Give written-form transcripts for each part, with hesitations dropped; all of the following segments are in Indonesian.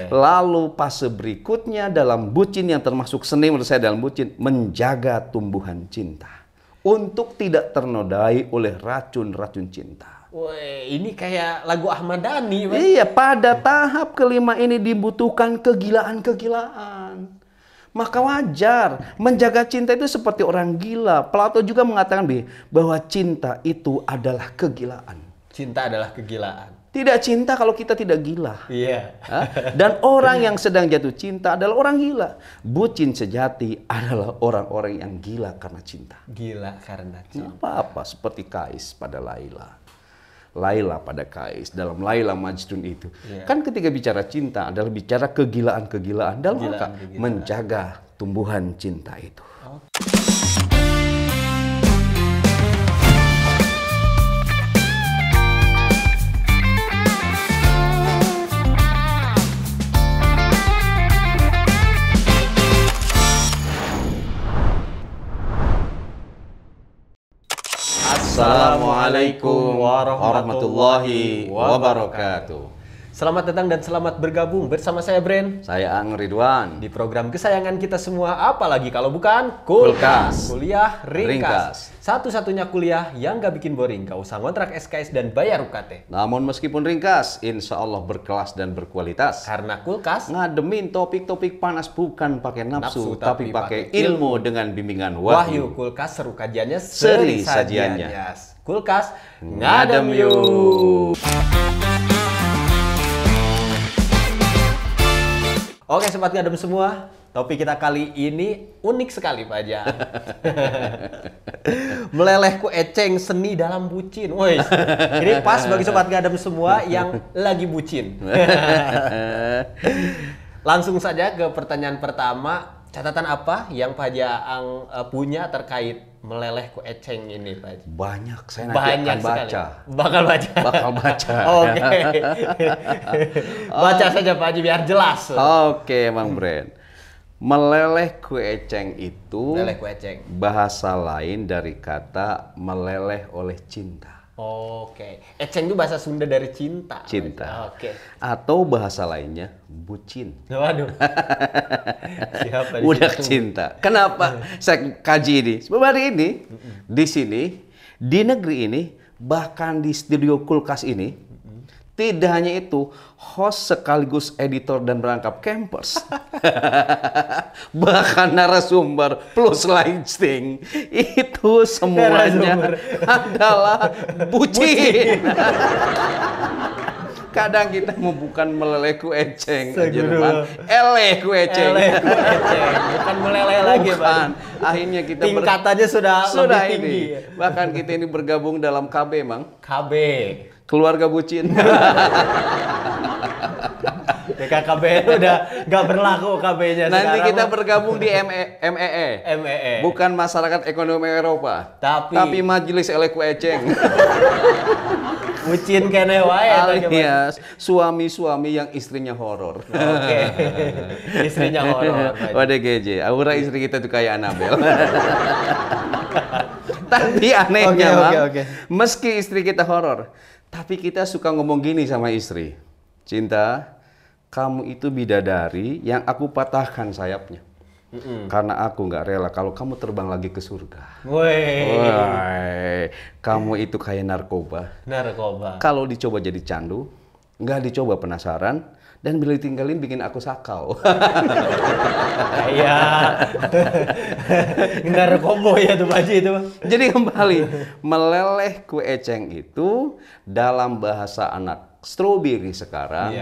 Lalu fase berikutnya dalam bucin yang termasuk seni menurut saya dalam bucin, menjaga tumbuhan cinta untuk tidak ternodai oleh racun-racun cinta. Woi, ini kayak lagu Ahmad Dhani, Mas. Iya, pada tahap kelima ini dibutuhkan kegilaan-kegilaan. Maka wajar menjaga cinta itu seperti orang gila. Plato juga mengatakan bahwa cinta itu adalah kegilaan. Cinta adalah kegilaan. Tidak cinta kalau kita tidak gila. Iya. Dan orang yang sedang jatuh cinta adalah orang gila. Bucin sejati adalah orang-orang yang gila karena cinta. Gila karena cinta. Apa-apa seperti Kais pada Laila. Laila pada Kais. Dalam Laila Majnun itu. Iya. Kan ketika bicara cinta adalah bicara kegilaan-kegilaan. Dalam rangka menjaga tumbuhan cinta itu. Assalamualaikum warahmatullahi wabarakatuh. Selamat datang dan selamat bergabung bersama saya Bren. Saya Ang Ridwan. Di program kesayangan kita semua, apalagi kalau bukan Kulkas. Kuliah Ringkas. Satu-satunya kuliah yang gak bikin boring. Gak usah ngontrak SKS dan bayar UKT. Namun meskipun ringkas, insya Allah berkelas dan berkualitas. Karena Kulkas Ngademin topik-topik panas bukan pakai nafsu, tapi pakai ilmu dengan bimbingan Wahyu. wahyu. Kulkas seru kajiannya, Seri sajiannya. Kulkas Ngadem ngadem yuk. yuk. Oke sobat ngadem semua, topik kita kali ini unik sekali Pak Ajang. Melelehku eceng seni dalam bucin. Woi, ini pas bagi sobat ngadem semua yang lagi bucin. Langsung saja ke pertanyaan pertama. Catatan apa yang Pak Jaang punya terkait melelehku eceng ini, Pak Haji? Banyak, saya nanti akan baca. Bakal baca? Bakal baca. Oke. Baca saja Pak Haji biar jelas. Oke, Mang Bren. Meleleh kue eceng itu Meleleh kue eceng. bahasa lain dari kata meleleh oleh cinta. Oke. Eceng itu bahasa Sunda dari cinta. Cinta. Oke. Atau bahasa lainnya bucin. Waduh. Siapa di Budak situ? cinta. Kenapa saya kaji ini? Sebab hari ini di sini, di negeri ini, bahkan di studio Kulkas ini, tidak hanya itu, host sekaligus editor dan merangkap campers. Bahkan narasumber plus lighting itu semuanya adalah bucin. Kadang kita mau bukan meleleh ku eceng, eleh ku eceng. Eleh ku eceng. Bukan meleleh lagi, Pak. Bukan. Akhirnya kita tingkatannya sudah lebih tinggi. Bahkan kita ini bergabung dalam KB, Mang. KB. Keluarga bucin. BKKBN udah nggak berlaku KB-nya Nanti sekarang. kita bergabung di MEE. MEE. Bukan Masyarakat Ekonomi Eropa. Tapi Majelis Eleku Eceng. Bucin kene wae Alias suami-suami yang istrinya horor. Oke. Istrinya horor. Waduh GJ, aura istri kita tuh kayak Anabel. Tapi anehnya, Bang, meski istri kita horor, tapi kita suka ngomong gini sama istri. Cinta, kamu itu bidadari yang aku patahkan sayapnya. Karena aku nggak rela kalau kamu terbang lagi ke surga. Woi, kamu itu kayak narkoba. Narkoba. Kalau dicoba jadi candu, nggak dicoba penasaran, dan bila ditinggalin bikin aku sakau. Iya. Narkoba ya tuh Pak Haji itu. Jadi kembali, meleleh kue eceng itu dalam bahasa anak strawberry sekarang,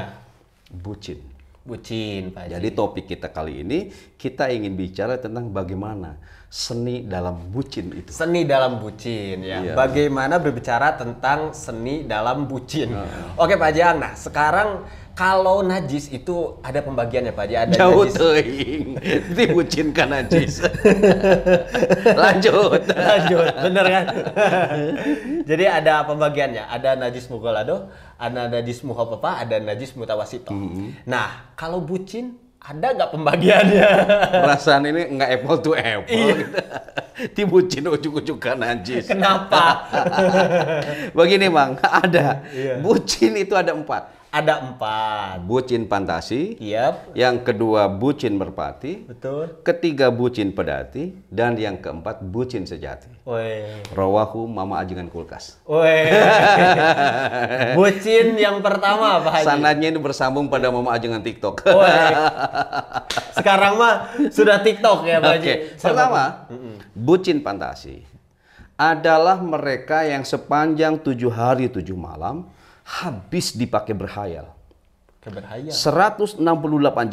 bucin. Bucin, Pak Haji. Jadi topik kita kali ini, kita ingin bicara tentang bagaimana seni dalam bucin itu. Seni dalam bucin, ya. Iya. Bagaimana berbicara tentang seni dalam bucin. Oke Pak Jang, nah sekarang kalau najis itu ada pembagiannya Pak Haji. Ada jauh najis. teuing, dibucinkan najis. Lanjut. Lanjut, bener kan? Jadi ada pembagiannya, ada najis mughalladho, ada najis mukhaffafa, ada najis mutawasito. Nah, kalau bucin ada nggak pembagiannya? Perasaan ini nggak apple to apple. Iya. Gitu. Dibucin ujuk-ujukan najis. Kenapa? Begini Bang, ada. Iya. Bucin itu ada 4. Ada 4. Bucin fantasi. Yap. Yang kedua bucin merpati. Betul. Ketiga bucin pedati. Dan yang keempat bucin sejati. Woi. Rawahu Mama Ajengan Kulkas. Woi. Bucin yang pertama Pak Haji. Sanadnya ini bersambung pada Mama Ajengan TikTok. Woi. Sekarang mah sudah TikTok ya Pak Haji. Oke. Pertama, bucin fantasi adalah mereka yang sepanjang 7 hari 7 malam habis dipakai berhayal. Keberhayal. 168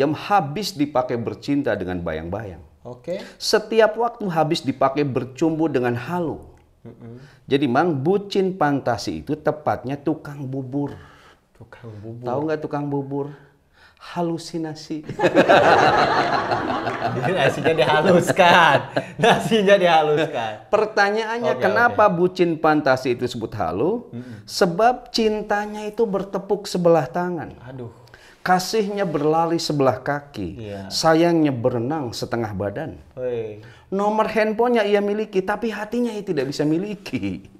jam habis dipakai bercinta dengan bayang-bayang. Oke. Setiap waktu habis dipakai bercumbu dengan halu. Jadi mang bucin fantasi itu tepatnya tukang bubur. Tukang bubur. Tahu nggak tukang bubur? Halusinasi. Nasinya dihaluskan. Nasinya dihaluskan. Pertanyaannya Oke, kenapa bucin fantasi itu disebut halu? Sebab cintanya itu bertepuk sebelah tangan. Aduh. Kasihnya berlari sebelah kaki. Iya. Sayangnya berenang setengah badan. Woi. Nomor handphonenya ia miliki, tapi hatinya ia tidak bisa miliki.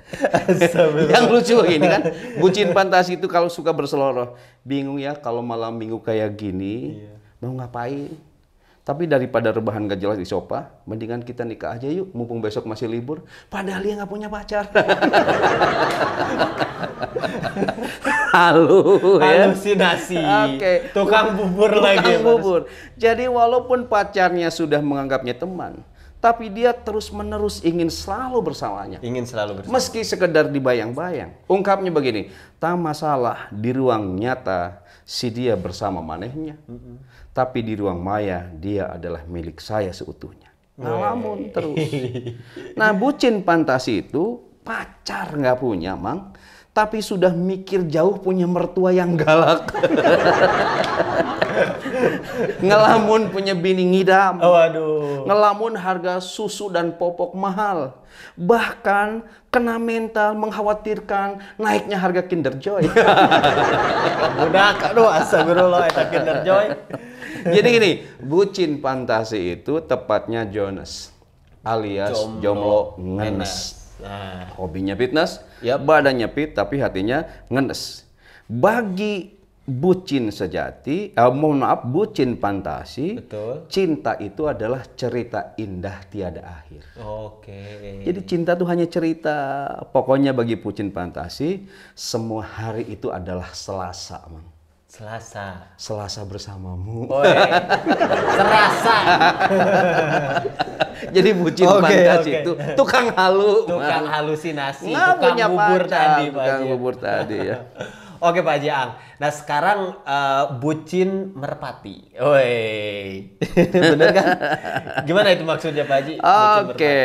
Astagfirullah. Yang lucu begini kan, bucin fantasi itu kalau suka berseloroh, bingung ya kalau malam minggu kayak gini, mau ngapain? Tapi daripada rebahan gak jelas di sofa, mendingan kita nikah aja yuk, mumpung besok masih libur. Padahal dia nggak punya pacar. Halo, ya. Halusinasi. Oke. Tukang bubur lagi. Tukang bubur. Jadi walaupun pacarnya sudah menganggapnya teman, tapi dia terus-menerus ingin selalu bersamanya. Ingin selalu bersama. Meski sekedar dibayang-bayang. Ungkapnya begini, tak masalah di ruang nyata si dia bersama manehnya. Tapi di ruang maya dia adalah milik saya seutuhnya. Ngalamun terus. Nah bucin fantasi itu pacar nggak punya mang. Tapi sudah mikir jauh punya mertua yang galak. Ngelamun punya bini ngidam. Waduh. Ngelamun harga susu dan popok mahal. Bahkan kena mental mengkhawatirkan naiknya harga Kinder Joy. Budak, aduh astagfirullah eta Kinder Joy. Jadi gini, bucin fantasi itu tepatnya Jonas alias jomblo ngenes. Nah, Hobinya fitness, Yap. badannya fit tapi hatinya ngenes. Bagi bucin sejati, mohon maaf, bucin fantasi, betul. cinta itu adalah cerita indah tiada akhir. Oke. Jadi cinta itu hanya cerita. Pokoknya bagi bucin fantasi, semua hari itu adalah Selasa, Mang. Selasa. Selasa bersamamu. Oh, serasa. Jadi bucin fantasi itu tukang halu. Tukang halusinasi, Nggak tukang punya bubur pacar, tadi, Pak tukang Haji. bubur tadi ya. Oke Pak Haji Ang. Nah sekarang bucin merpati. Woi. Bener kan? Gimana itu maksudnya Pak Haji? Bucin Oke.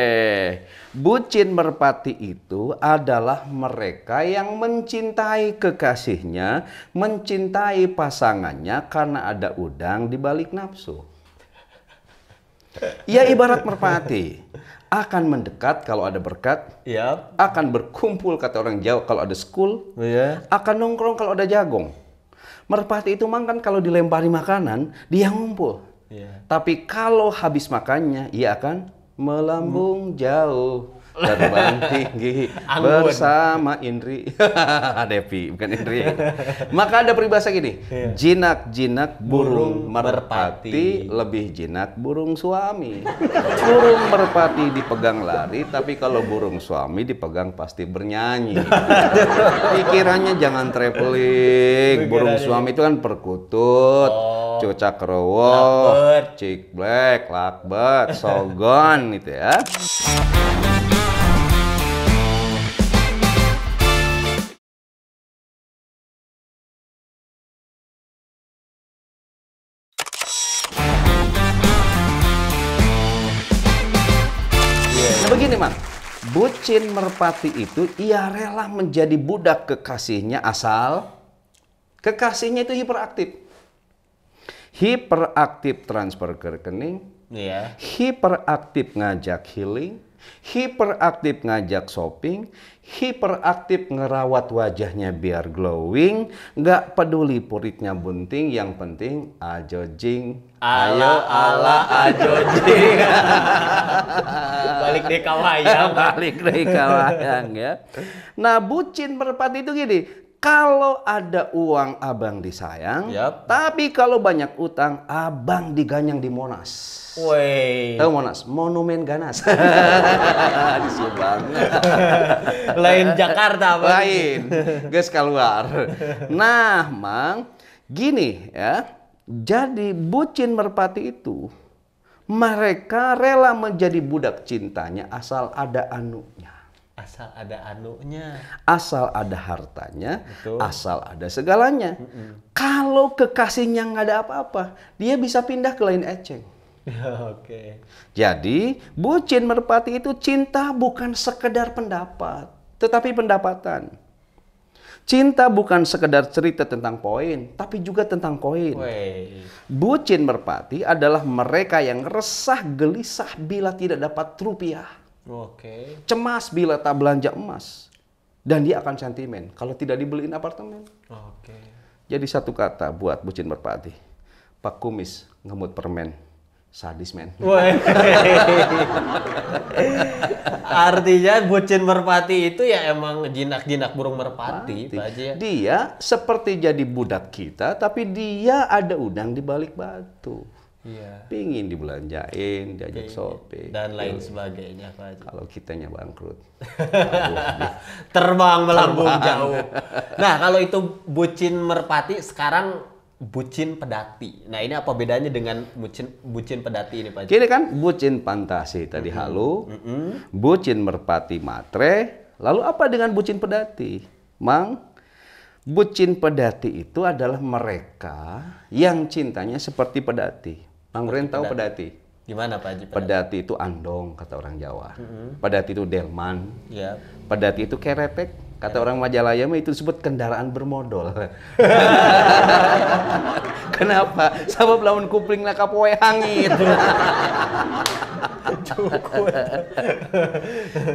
Bucin merpati itu adalah mereka yang mencintai kekasihnya, mencintai pasangannya karena ada udang di balik nafsu. Ya ibarat merpati, akan mendekat kalau ada berkat, Iya. akan berkumpul kata orang Jawa kalau ada sekul, Iya. akan nongkrong kalau ada jagong. Merpati itu makan kalau dilempari makanan, dia ngumpul. Iya. Tapi kalau habis makannya, ia akan melambung jauh, terbang tinggi Anggun. bersama Indri. Devi, bukan Indri. Maka ada peribahasa gini, jinak-jinak burung merpati, lebih jinak burung suami. Burung merpati dipegang lari, tapi kalau burung suami dipegang pasti bernyanyi. Pikirannya jangan traveling. Burung suami itu kan perkutut, cucak rewo, Lovebird. chick black, lakbet, sogon gitu ya. Nah begini Mang, bucin merpati itu ia rela menjadi budak kekasihnya asal kekasihnya itu hiperaktif. Hiperaktif transfer ke rekening, Iya. hiperaktif ngajak healing, hiperaktif ngajak shopping, hiperaktif ngerawat wajahnya biar glowing, nggak peduli puritnya bunting, yang penting ajo jing. Ala ala ajo jing. Balik deh kawayang. Balik dari kawayang ya. Nah bucin merpati itu gini, Kalau ada uang abang disayang, Yap. tapi kalau banyak utang abang diganyang di Monas. Woi. Tahu Monas? Monumen Ganas. Di Subang. Lain Jakarta apa? Lain. Guys keluar. Nah, Mang, gini ya. Jadi bucin merpati itu mereka rela menjadi budak cintanya asal ada anunya. Asal ada anunya. Asal ada hartanya, Betul. asal ada segalanya. Kalau kekasihnya nggak ada apa-apa, dia bisa pindah ke lain eceng. Oke. Jadi, bucin merpati itu cinta bukan sekedar pendapat, tetapi pendapatan. Cinta bukan sekedar cerita tentang poin, tapi juga tentang koin. Woi. Bucin merpati adalah mereka yang resah gelisah bila tidak dapat rupiah. Oke. Cemas bila tak belanja emas. Dan dia akan sentimen kalau tidak dibeliin apartemen. Oke. Jadi satu kata buat bucin merpati. Pak Kumis ngemut permen. Sadis men. Woi. Artinya bucin merpati itu ya emang jinak-jinak burung merpati, Pak Haji ya. Dia seperti jadi budak kita, tapi dia ada udang di balik batu. Iya. Pingin dibelanjain, diajak shopping. Dan lain sebagainya, Pak Haji. Kalau kitanya bangkrut. Terbang melambung jauh. Nah, kalau itu bucin merpati, sekarang bucin pedati. Nah, ini apa bedanya dengan bucin pedati ini, Pak Haji? Kini kan bucin fantasi tadi halu, bucin merpati matre, lalu apa dengan bucin pedati? Mang, bucin pedati itu adalah mereka yang cintanya seperti pedati. Mang Ren tahu pedati? Gimana, Pak Haji? Pedati itu andong, kata orang Jawa. Pedati itu delman. Ya. Pedati itu kerepek. Kata orang Majalaya mah itu disebut kendaraan bermodal. Kenapa? Sabab lamun kupling na kapoe hangit.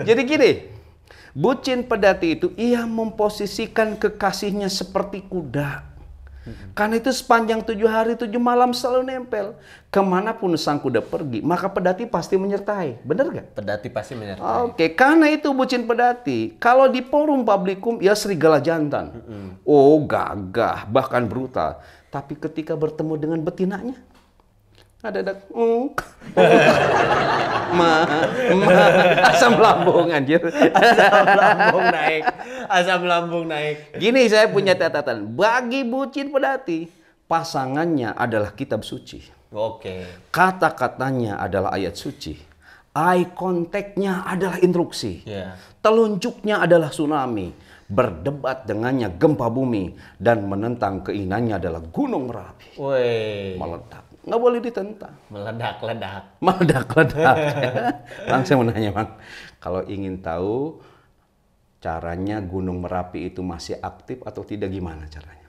Jadi gini, bucin pedati itu ia memposisikan kekasihnya seperti kuda. Karena itu sepanjang 7 hari 7 malam selalu nempel. Kemanapun sang kuda pergi, maka pedati pasti menyertai. Bener gak? Pedati pasti menyertai. Oke, karena itu bucin pedati. Kalau di forum publikum, ya serigala jantan. Oh, gagah, bahkan brutal. Tapi ketika bertemu dengan betinanya, ada asam lambung anjir. Asam lambung naik. Gini saya punya catatan. Bagi bucin pedati, pasangannya adalah kitab suci. Oke. Kata-katanya adalah ayat suci. Eye contact-nya adalah instruksi. Yeah. Telunjuknya adalah tsunami. Berdebat dengannya gempa bumi. Dan menentang keinginannya adalah gunung Merapi. Woi. Meledak. Nggak boleh ditentang. Meledak-ledak. Meledak-ledak. Bang, saya mau nanya, Bang. Kalau ingin tahu caranya gunung Merapi itu masih aktif atau tidak, gimana caranya?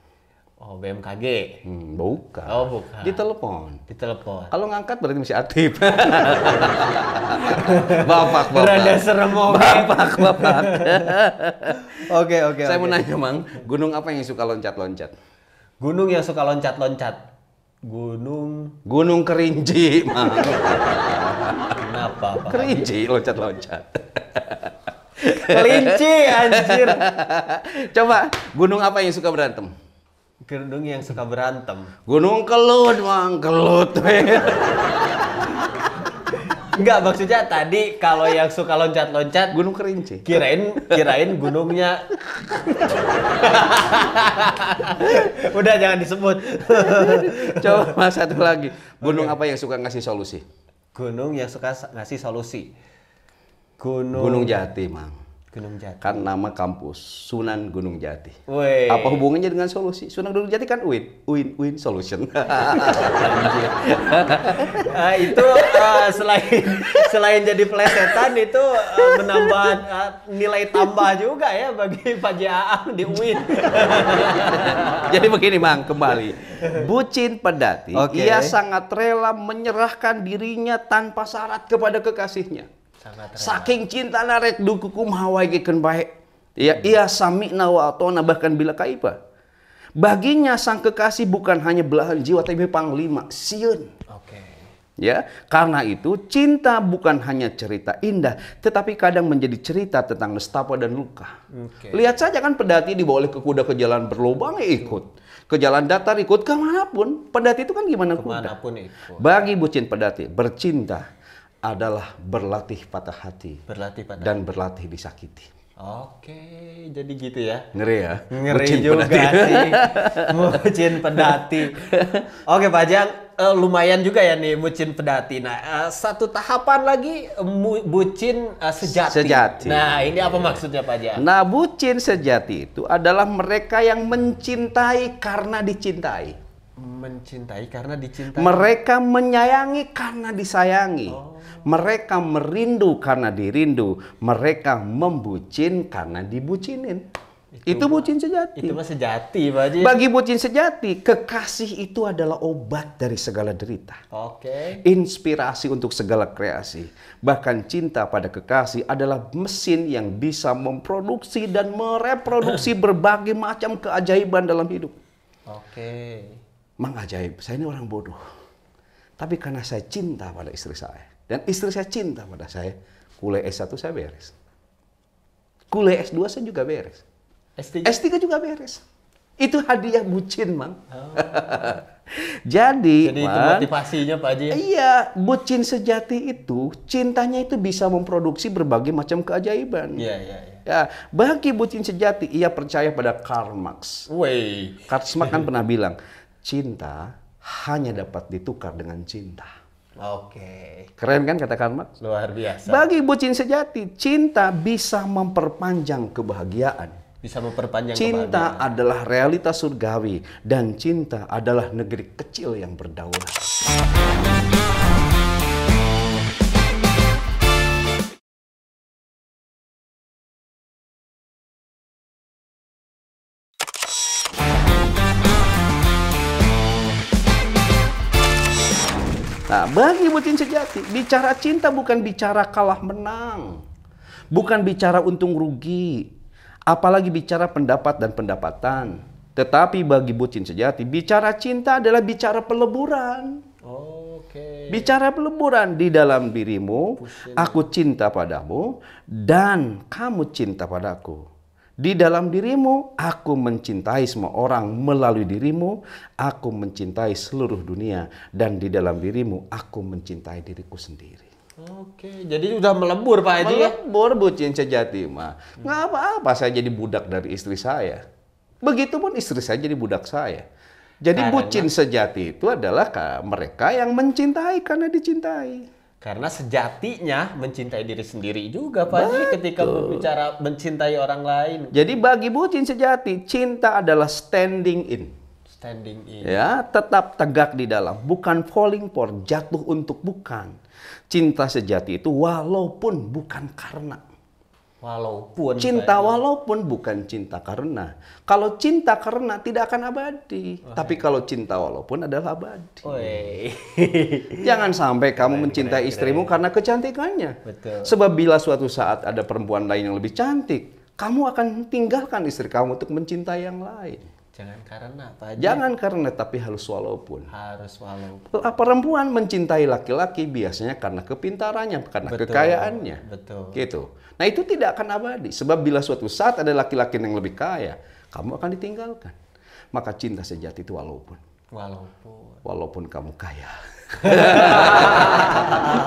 Oh, BMKG. Bukan. Oh, bukan. Ditelepon. Ditelepon. Kalau ngangkat berarti masih aktif. Bapak. Berada serem Bapak. Oke. Saya mau nanya, Mang. Gunung apa yang suka loncat-loncat? Gunung yang suka loncat-loncat. Gunung Kerinci, Mang. Kenapa, Pak? Kerinci loncat-loncat. Kelinci, anjir. Coba, gunung apa yang suka berantem? Gunung yang suka berantem. Gunung Kelut, Mang. Kelut. Enggak, maksudnya tadi kalau yang suka loncat-loncat Gunung Kerinci. Kirain gunungnya. Udah jangan disebut. Coba satu lagi. Gunung apa yang suka ngasih solusi? Gunung yang suka ngasih solusi. Gunung Jati, Mang. Gunung Jati. Kan nama kampus Sunan Gunung Jati. Woi. Apa hubungannya dengan solusi? Sunan Gunung Jati kan win solution. Itu selain jadi plesetan itu menambah nilai tambah juga ya bagi Pak Jaang di UIN. Jadi begini, Mang, kembali. Bucin pedati, ia sangat rela menyerahkan dirinya tanpa syarat kepada kekasihnya. Saking cinta narek dukukum hawai geken baik. Ia sami'na wa atona bahkan bila kaipa. Baginya sang kekasih bukan hanya belahan jiwa tapi panglima, sieun. Oke. Ya, karena itu cinta bukan hanya cerita indah, tetapi kadang menjadi cerita tentang nestapa dan luka. Lihat saja kan pedati dibawa oleh kuda ke jalan berlubang ikut, ke jalan datar ikut, kemanapun. Pedati itu kan gimana kuda? Kemanapun ikut. Bagi bucin pedati, bercinta adalah berlatih patah hati dan berlatih disakiti. Oke, jadi gitu ya. Ngeri ya? Ngeri Bucin juga pedati. sih. Bucin pedati. Oke Pak Ajang, lumayan juga ya nih bucin pedati. Nah, satu tahapan lagi bucin sejati. Nah, ini apa maksudnya Pak Ajang? Nah, bucin sejati itu adalah mereka yang mencintai karena dicintai. Mencintai karena dicintai. Mereka menyayangi karena disayangi. Mereka merindu karena dirindu. Mereka membucin karena dibucinin. Itu bucin sejati. Itu mah sejati, Pak Haji. Bagi bucin sejati, kekasih itu adalah obat dari segala derita. Oke. Inspirasi untuk segala kreasi. Bahkan cinta pada kekasih adalah mesin yang bisa memproduksi dan mereproduksi berbagai macam keajaiban dalam hidup. Oke. Mang ajaib, saya ini orang bodoh. Tapi karena saya cinta pada istri saya, dan istri saya cinta pada saya, kuliah S1 saya beres. Kuliah S2 saya juga beres. S3 juga beres. Itu hadiah bucin, Mang. Oh. Jadi itu Mang, motivasinya Pak Haji. iya, bucin sejati itu, cintanya itu bisa memproduksi berbagai macam keajaiban. Iya. Ya, bagi bucin sejati, ia percaya pada Karl Marx. Woi. Karl Marx kan pernah bilang, cinta hanya dapat ditukar dengan cinta. Oke. Keren kan kata Karl Marx? Luar biasa. Bagi bucin sejati, cinta bisa memperpanjang kebahagiaan. Bisa memperpanjang Cinta kebahagiaan. adalah realitas surgawi dan cinta adalah negeri kecil yang berdaulat. Nah, bagi bucin sejati, bicara cinta bukan bicara kalah menang. Bukan bicara untung rugi. Apalagi bicara pendapat dan pendapatan. Tetapi bagi bucin sejati, bicara cinta adalah bicara peleburan. Oke. Bicara peleburan di dalam dirimu, aku cinta padamu, dan kamu cinta padaku. Di dalam dirimu, aku mencintai semua orang melalui dirimu, aku mencintai seluruh dunia, dan di dalam dirimu, aku mencintai diriku sendiri. Oke, jadi udah melebur Pak Haji ya? Melebur bucin sejati mah. Nggak apa-apa saya jadi budak dari istri saya. Begitupun istri saya jadi budak saya. Jadi bucin sejati itu adalah mereka yang mencintai karena dicintai. Karena sejatinya mencintai diri sendiri juga Pak Haji ketika berbicara mencintai orang lain. Jadi bagi bucin sejati, cinta adalah standing in. Standing in. Ya, tetap tegak di dalam, bukan falling for, jatuh untuk bukan. Cinta sejati itu walaupun bukan karena. Walaupun. Cinta walaupun bukan cinta karena. Kalau cinta karena tidak akan abadi. Tapi kalau cinta walaupun adalah abadi. Jangan sampai kamu mencintai istrimu karena kecantikannya. Betul. Sebab bila suatu saat ada perempuan lain yang lebih cantik, kamu akan tinggalkan istri kamu untuk mencintai yang lain. Jangan karena Pak Haji. Jangan karena, tapi harus walaupun. Harus walaupun. Perempuan mencintai laki-laki biasanya karena kepintarannya, karena kekayaannya. Betul. Gitu. Nah itu tidak akan abadi. Sebab bila suatu saat ada laki-laki yang lebih kaya, kamu akan ditinggalkan. Maka cinta sejati itu walaupun. Walaupun kamu kaya.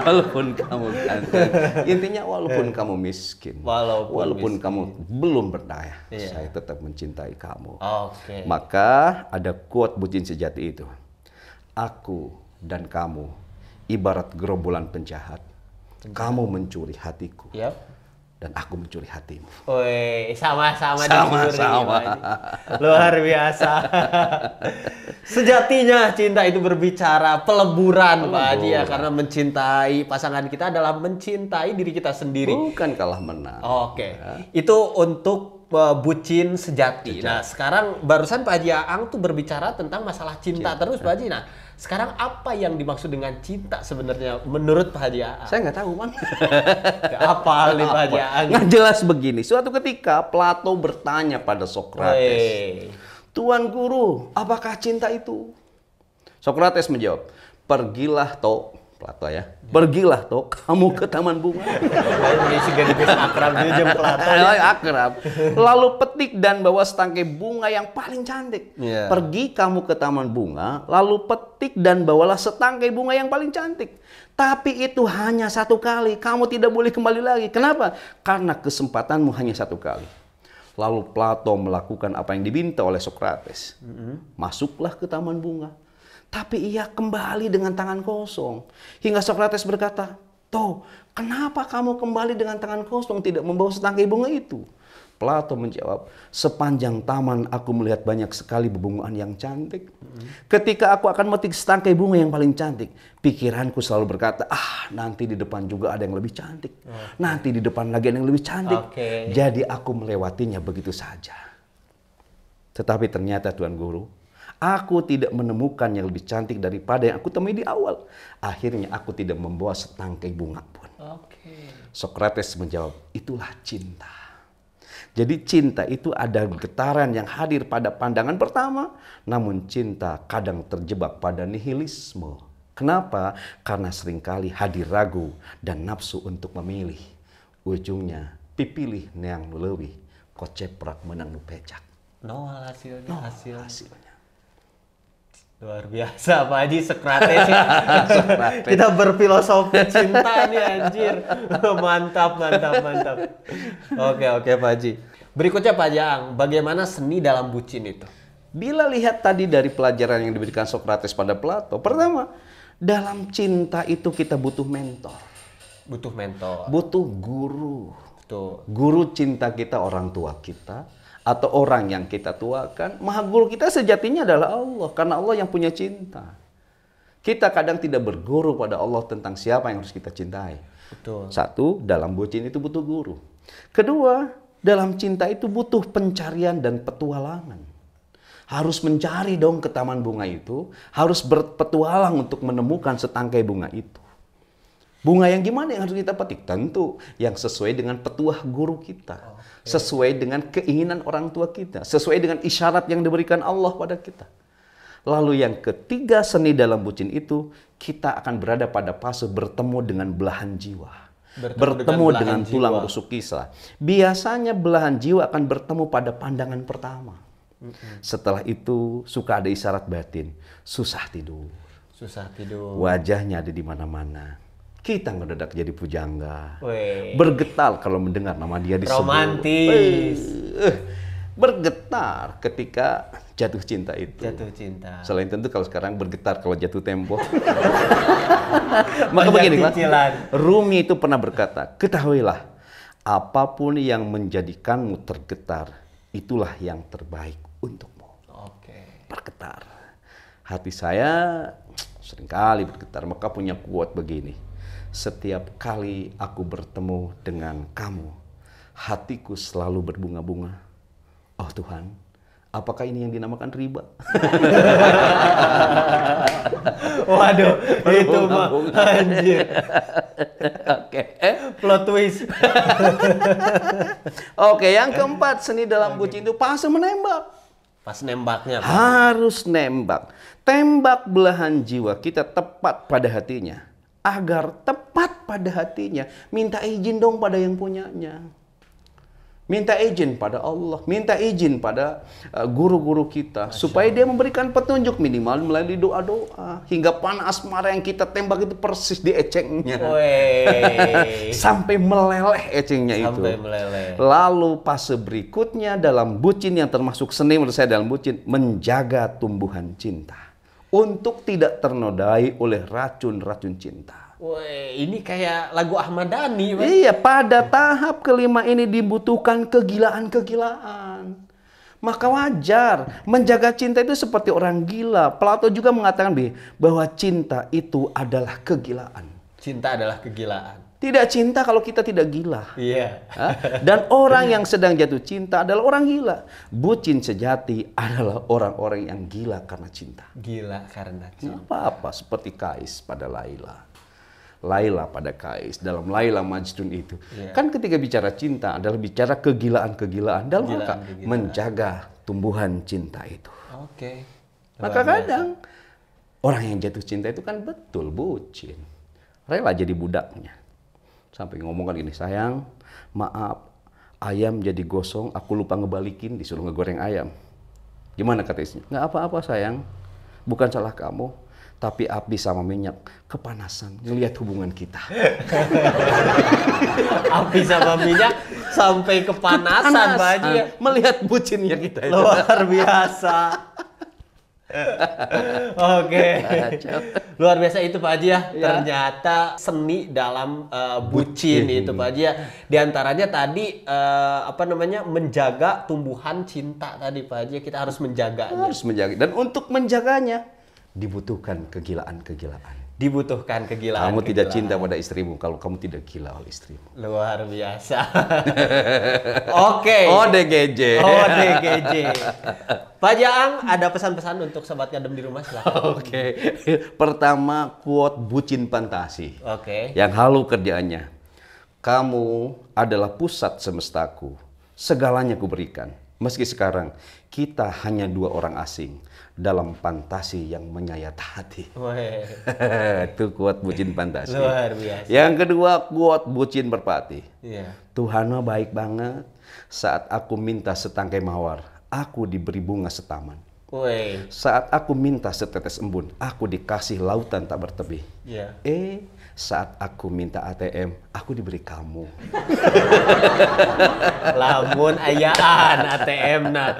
Walaupun kamu ganteng. Intinya walaupun kamu miskin. Walaupun kamu belum berdaya. Saya tetap mencintai kamu. Oke. Maka ada quote bucin sejati itu. Aku dan kamu ibarat gerombolan penjahat. Kamu mencuri hatiku. Dan aku mencuri hatimu. Woi, sama-sama Sama-sama. Luar biasa. Sejatinya cinta itu berbicara peleburan Pak Haji ya, karena mencintai pasangan kita adalah mencintai diri kita sendiri. Bukan kalah menang. Oke. Itu untuk bucin sejati. Nah, sekarang barusan Pak Haji Aang tuh berbicara tentang masalah cinta terus Pak Haji. Nah, sekarang apa yang dimaksud dengan cinta sebenarnya menurut Pak Haji Aang? Saya nggak tahu, Bang. Apa nih Pak Haji Aang? Nggak jelas begini. Suatu ketika Plato bertanya pada Sokrates, Tuan Guru, apakah cinta itu? Sokrates menjawab, pergilah toh, Plato ya. Pergilah toh kamu ke taman bunga. Akrab jam Plato. Akrab. Lalu petik dan bawa setangkai bunga yang paling cantik. Yeah. Pergi kamu ke taman bunga, lalu petik dan bawalah setangkai bunga yang paling cantik. Tapi itu hanya satu kali, kamu tidak boleh kembali lagi. Kenapa? Karena kesempatanmu hanya satu kali. Lalu Plato melakukan apa yang diminta oleh Sokrates. Masuklah ke taman bunga. Tapi ia kembali dengan tangan kosong. Hingga Sokrates berkata, "Toh, kenapa kamu kembali dengan tangan kosong tidak membawa setangkai bunga itu?" Plato menjawab, "Sepanjang taman aku melihat banyak sekali bebungaan yang cantik. Ketika aku akan metik setangkai bunga yang paling cantik, pikiranku selalu berkata, nanti di depan juga ada yang lebih cantik. Nanti di depan lagi ada yang lebih cantik. Jadi aku melewatinya begitu saja. Tetapi ternyata Tuan Guru, aku tidak menemukan yang lebih cantik daripada yang aku temui di awal. Akhirnya aku tidak membawa setangkai bunga pun." Sokrates menjawab, "Itulah cinta." Jadi cinta itu ada getaran yang hadir pada pandangan pertama, namun cinta kadang terjebak pada nihilisme. Kenapa? Karena seringkali hadir ragu dan nafsu untuk memilih. Ujungnya pipilih neang leuwih, koceprak menang nu pecak. Hasilnya. Luar biasa Pak Haji, Sokrates ya. Kita berfilosofi cinta nih anjir. Mantap. Oke Pak Haji. Berikutnya Pak Jang, bagaimana seni dalam bucin itu? Bila lihat tadi dari pelajaran yang diberikan Sokrates pada Plato, pertama, dalam cinta itu kita butuh mentor. Butuh guru. Betul. Guru cinta kita orang tua kita, atau orang yang kita tuakan. Maha guru kita sejatinya adalah Allah, karena Allah yang punya cinta. Kita kadang tidak berguru pada Allah tentang siapa yang harus kita cintai. Betul. Satu, dalam bucin itu butuh guru. Kedua, dalam cinta itu butuh pencarian dan petualangan. Harus mencari dong ke taman bunga itu, harus berpetualang untuk menemukan setangkai bunga itu. Bunga yang gimana yang harus kita petik? Tentu yang sesuai dengan petuah guru kita. Sesuai dengan keinginan orang tua kita. Sesuai dengan isyarat yang diberikan Allah pada kita. Lalu yang ketiga, seni dalam bucin itu, kita akan berada pada fase bertemu dengan belahan jiwa. Bertemu dengan tulang rusuk kisah. Biasanya belahan jiwa akan bertemu pada pandangan pertama. Setelah itu suka ada isyarat batin. Susah tidur. Wajahnya ada di mana-mana. Kita ngedadak jadi pujangga. Bergetar kalau mendengar nama dia disebut. Romantis. Bergetar ketika jatuh cinta itu. Selain tentu kalau sekarang bergetar kalau jatuh tempo. Maka begini Pak, Rumi itu pernah berkata, "Ketahuilah, apapun yang menjadikanmu tergetar, itulah yang terbaik untukmu." Bergetar. Hati saya seringkali bergetar, maka punya quote begini. "Setiap kali aku bertemu dengan kamu, hatiku selalu berbunga-bunga. Oh Tuhan, apakah ini yang dinamakan riba?" Waduh, itu mah anjir. Plot twist. Yang keempat, seni dalam bucin itu fase menembak. Pas nembaknya Pak. Harus nembak. Tembak belahan jiwa kita tepat pada hatinya. Agar tepat pada hatinya, minta izin dong pada yang punyanya. Minta izin pada Allah, minta izin pada guru-guru kita. Supaya dia memberikan petunjuk minimal melalui doa-doa. Hingga panah asmara yang kita tembak itu persis di ecengnya. Sampai meleleh ecengnya itu. Lalu fase berikutnya dalam bucin yang termasuk seni menurut saya dalam bucin, menjaga tumbuhan cinta. Untuk tidak ternodai oleh racun-racun cinta. Ini kayak lagu Ahmad Dhani. Iya, pada tahap kelima ini dibutuhkan kegilaan-kegilaan. Maka wajar, menjaga cinta itu seperti orang gila. Plato juga mengatakan bahwa cinta itu adalah kegilaan. Cinta adalah kegilaan. Tidak cinta kalau kita tidak gila. Iya. Dan orang yang sedang jatuh cinta adalah orang gila. Bucin sejati adalah orang-orang yang gila karena cinta. Gila karena cinta. Apa-apa seperti Kais pada Laila. Laila pada Kais. Dalam Laila Majnun itu. Kan ketika bicara cinta adalah bicara kegilaan-kegilaan. Dalam rangka menjaga tumbuhan cinta itu. Maka kadang orang yang jatuh cinta itu kan betul bucin. rela jadi budaknya. Sampai ngomong kan gini, sayang, maaf, ayam jadi gosong, aku lupa ngebalikin, disuruh ngegoreng ayam. Gimana kata istrinya? Nggak apa-apa sayang, bukan salah kamu, tapi api sama minyak kepanasan ngelihat hubungan kita. Api sama minyak sampai kepanasan Pak Haji ya. Melihat bucinnya kita itu. Luar biasa. Oke. Luar biasa itu Pak Haji ya. Ternyata seni dalam bucin itu Pak Haji ya. Di antaranya tadi menjaga tumbuhan cinta tadi Pak Haji. Kita harus menjaganya. Harus menjaga. Dan untuk menjaganya dibutuhkan kegilaan-kegilaan. Dibutuhkan kegilaan. Kamu tidak cinta pada istrimu kalau kamu tidak gila oleh istrimu. Luar biasa. Oke. ODGJ. ODGJ. Pak Jaang, ada pesan-pesan untuk sobat ngadem di rumah silahkan. Oke. Pertama, quote bucin fantasi. Oke. Yang halu kerjaannya. Kamu adalah pusat semestaku. Segalanya kuberikan. Meski sekarang kita hanya dua orang asing dalam fantasi yang menyayat hati. Itu kuat bucin fantasi. Luar biasa. Yang kedua kuat bucin berpati. Iya. Tuhan mah baik banget. Saat aku minta setangkai mawar, aku diberi bunga setaman. Woi. Saat aku minta setetes embun, aku dikasih lautan tak bertepi. Iya. Saat aku minta ATM, aku diberi kamu. Lamun ayaan ATM nah.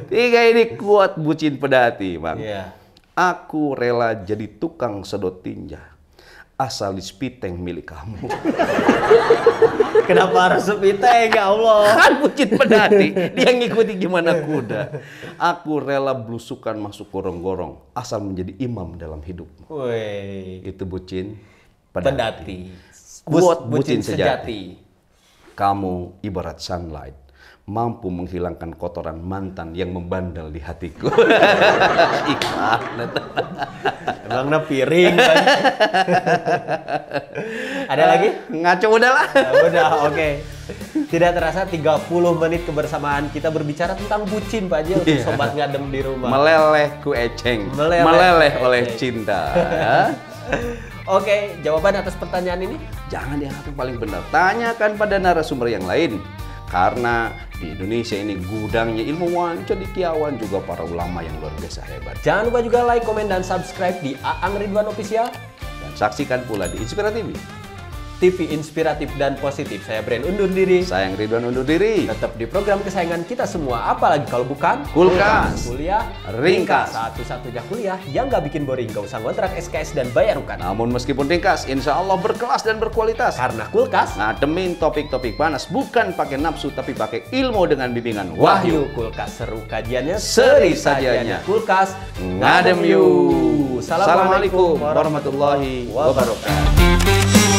Tiga ini kuat bucin pedati, Bang. Iya. Aku rela jadi tukang sedot tinja, asal dispiteng milik kamu. Kenapa harus sepiteng ya Allah? Kan bucin pedati, dia ngikuti gimana kuda. Aku rela belusukan masuk gorong-gorong, asal menjadi imam dalam hidupmu. Woi. Itu bucin Pedati. Kuat bucin sejati. Kamu ibarat sunlight, mampu menghilangkan kotoran mantan yang membandel di hatiku. Emangnya piring kan? Ada lagi? Ngaco udah lah. Udah, oke. Tidak terasa 30 menit kebersamaan kita berbicara tentang bucin Pak Haji untuk sobat ngadem di rumah. Meleleh ku eceng, Meleleh meleleh oleh eceng. cinta. Oke, jawaban atas pertanyaan ini? Jangan yang satu paling benar, tanyakan pada narasumber yang lain. Karena di Indonesia ini gudangnya ilmuwan, cendekiawan, juga para ulama yang luar biasa hebat. Jangan lupa juga like, komen, dan subscribe di Aang Ridwan Official. Dan saksikan pula di Inspira TV. TV inspiratif dan positif. Saya Bren undur diri. Saya Ridwan undur diri. Tetap di program kesayangan kita semua. Apalagi kalau bukan Kulkas. Kuliah Ringkas. Satu-satunya kuliah yang nggak bikin boring. Gak usah ngontrak SKS dan bayar UKAN. Namun meskipun ringkas, insya Allah berkelas dan berkualitas. Karena Kulkas Ngademin topik-topik panas bukan pakai nafsu tapi pakai ilmu dengan bimbingan Wahyu. Wahyu. Kulkas seru kajiannya, Seri sajiannya. sajiannya. Kulkas Ngadem yuk. Assalamualaikum Assalamualaikum warahmatullahi wabarakatuh.